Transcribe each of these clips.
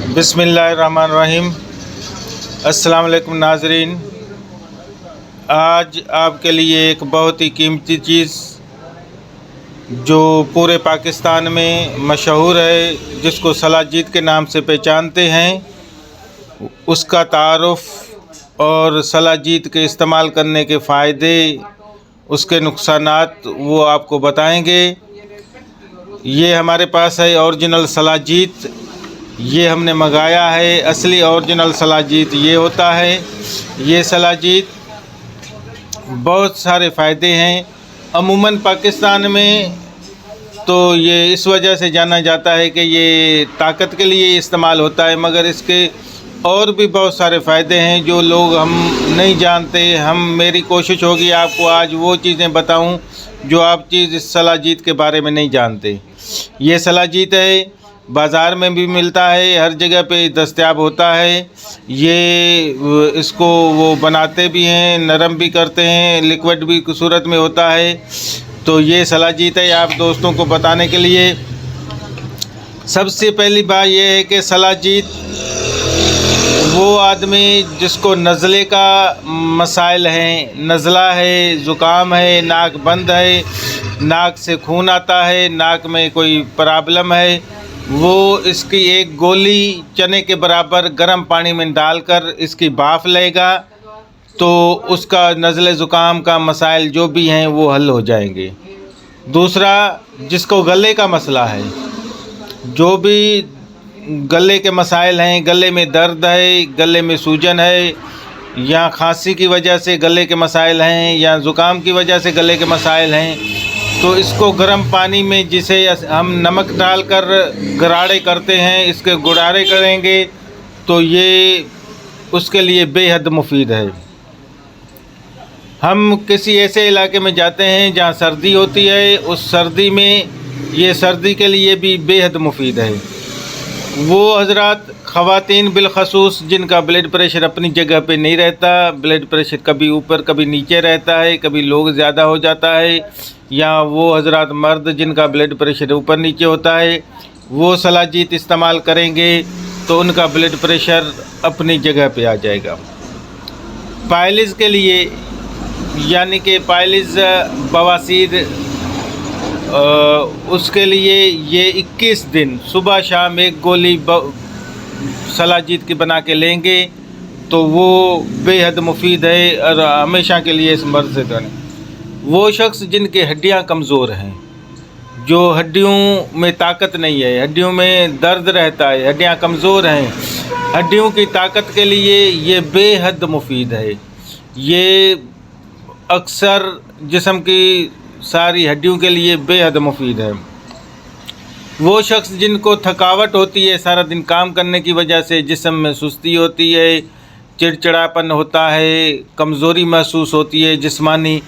बिस्मिल्लाहिर्रहमानिर्रहीम। अस्सलाम वालेकुम नाज़रीन। आज आपके लिए एक बहुत ही कीमती चीज़ जो पूरे पाकिस्तान में मशहूर है, जिसको सलाजीत के नाम से पहचानते हैं, उसका तारुफ़ और सलाजीत के इस्तेमाल करने के फ़ायदे, उसके नुकसानात वो आपको बताएंगे। ये हमारे पास है ओरिजिनल सलाजीत, ये हमने मंगाया है। असली ओरिजिनल सलाजीत ये होता है। ये सलाजीत बहुत सारे फ़ायदे हैं। अमूमन पाकिस्तान में तो ये इस वजह से जाना जाता है कि ये ताकत के लिए इस्तेमाल होता है, मगर इसके और भी बहुत सारे फ़ायदे हैं जो लोग हम नहीं जानते। मेरी कोशिश होगी आपको आज वो चीज़ें बताऊं जो आप इस सलाजीत के बारे में नहीं जानते। ये सलाजीत है, बाज़ार में भी मिलता है, हर जगह पे दस्तयाब होता है। ये इसको वो बनाते भी हैं, नरम भी करते हैं, लिक्विड भी सूरत में होता है। तो ये सलाजीत है आप दोस्तों को बताने के लिए। सबसे पहली बात ये है कि सलाजीत वो आदमी जिसको नज़ले का मसाइल हैं, नज़ला है, ज़ुकाम है, नाक बंद है, नाक से खून आता है, नाक में कोई प्रॉब्लम है, वो इसकी एक गोली चने के बराबर गर्म पानी में डालकर इसकी भाप लेगा तो उसका नज़ले ज़ुकाम का मसाइल जो भी हैं वो हल हो जाएंगे। दूसरा, जिसको गले का मसला है, जो भी गले के मसाइल हैं, गले में दर्द है, गले में सूजन है, या खांसी की वजह से गले के मसाइल हैं, या ज़ुकाम की वजह से गले के मसाइल हैं, तो इसको गर्म पानी में, जिसे हम नमक डालकर गरारे करते हैं, इसके गुरारे करेंगे तो ये उसके लिए बेहद मुफीद है। हम किसी ऐसे इलाके में जाते हैं जहाँ सर्दी होती है, उस सर्दी में ये सर्दी के लिए भी बेहद मुफीद है। वो हज़रात ख़वातीन बिलखसूस जिनका ब्लड प्रेशर अपनी जगह पे नहीं रहता, ब्लड प्रेशर कभी ऊपर कभी नीचे रहता है, कभी लोग ज़्यादा हो जाता है, या वो हज़रात मर्द जिनका ब्लड प्रेशर ऊपर नीचे होता है, वो सलाजीत इस्तेमाल करेंगे तो उनका ब्लड प्रेशर अपनी जगह पे आ जाएगा। पायलिस के लिए, यानी कि पायलिस बवासीर, उसके लिए ये 21 दिन सुबह शाम एक गोली सलाजीत की बना के लेंगे तो वो बेहद मुफीद है और हमेशा के लिए इस मर्ज़ से करें। वो शख्स जिनके हड्डियां कमज़ोर हैं, जो हड्डियों में ताकत नहीं है, हड्डियों में दर्द रहता है, हड्डियां कमज़ोर हैं, हड्डियों की ताकत के लिए ये बेहद मुफीद है। ये अक्सर जिस्म की सारी हड्डियों के लिए बेहद मुफीद है। वो शख्स जिनको थकावट होती है, सारा दिन काम करने की वजह से जिस्म में सुस्ती होती है, चिड़चिड़ापन होता है, कमज़ोरी महसूस होती है जिस्मानी,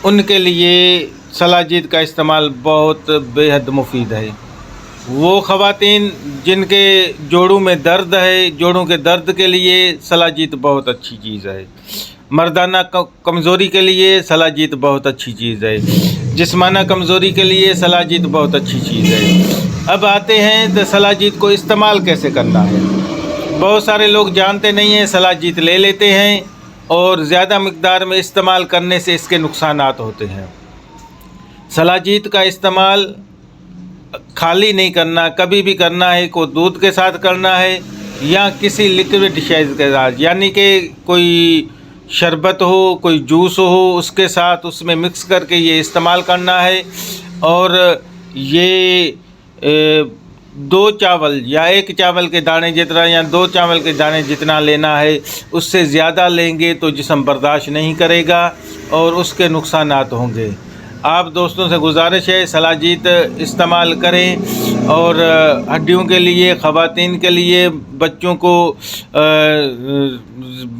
उनके लिए सलाजीत का इस्तेमाल बहुत बेहद मुफीद है। वो ख़वातीन जिनके जोड़ों में दर्द है, जोड़ों के दर्द के लिए सलाजीत बहुत अच्छी चीज़ है। मर्दाना कमज़ोरी के लिए सलाजीत बहुत अच्छी चीज़ है। जिस्माना कमज़ोरी के लिए सलाजीत बहुत अच्छी चीज़ है। अब आते हैं तो सलाजीत को इस्तेमाल कैसे करना है। बहुत सारे लोग जानते नहीं हैं, सलाजीत ले लेते हैं और ज़्यादा मिक़दार में इस्तेमाल करने से इसके नुकसानात होते हैं। सलाजीत का इस्तेमाल खाली नहीं करना, कभी भी करना है, को दूध के साथ करना है या किसी लिक्विड शेज़ के साथ, यानी कि कोई शरबत हो, कोई जूस हो, उसके साथ उसमें मिक्स करके ये इस्तेमाल करना है। और ये 2 चावल या 1 चावल के दाने जितना या 2 चावल के दाने जितना लेना है, उससे ज़्यादा लेंगे तो जिस्म बर्दाश्त नहीं करेगा और उसके नुकसानात होंगे। आप दोस्तों से गुजारिश है सलाजीत इस्तेमाल करें और हड्डियों के लिए, ख़वातीन के लिए, बच्चों को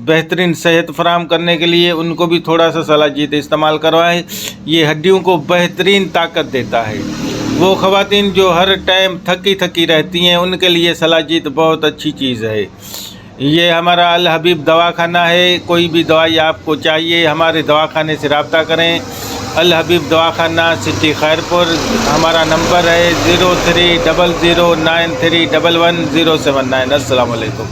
बेहतरीन सेहत फराहम करने के लिए उनको भी थोड़ा सा सलाजीत इस्तेमाल करवाएं। ये हड्डियों को बेहतरीन ताकत देता है। वो ख़वातीन जो हर टाइम थकी थकी रहती हैं, उनके लिए सलाजीत बहुत अच्छी चीज़ है। ये हमारा अल हबीब दवाखाना है। कोई भी दवाई आपको चाहिए हमारे दवाखाने से रब्ता करें। الحبیب دواخانہ سٹی خیرپور. ہمارا نمبر ہے 030093111079. السلام علیکم.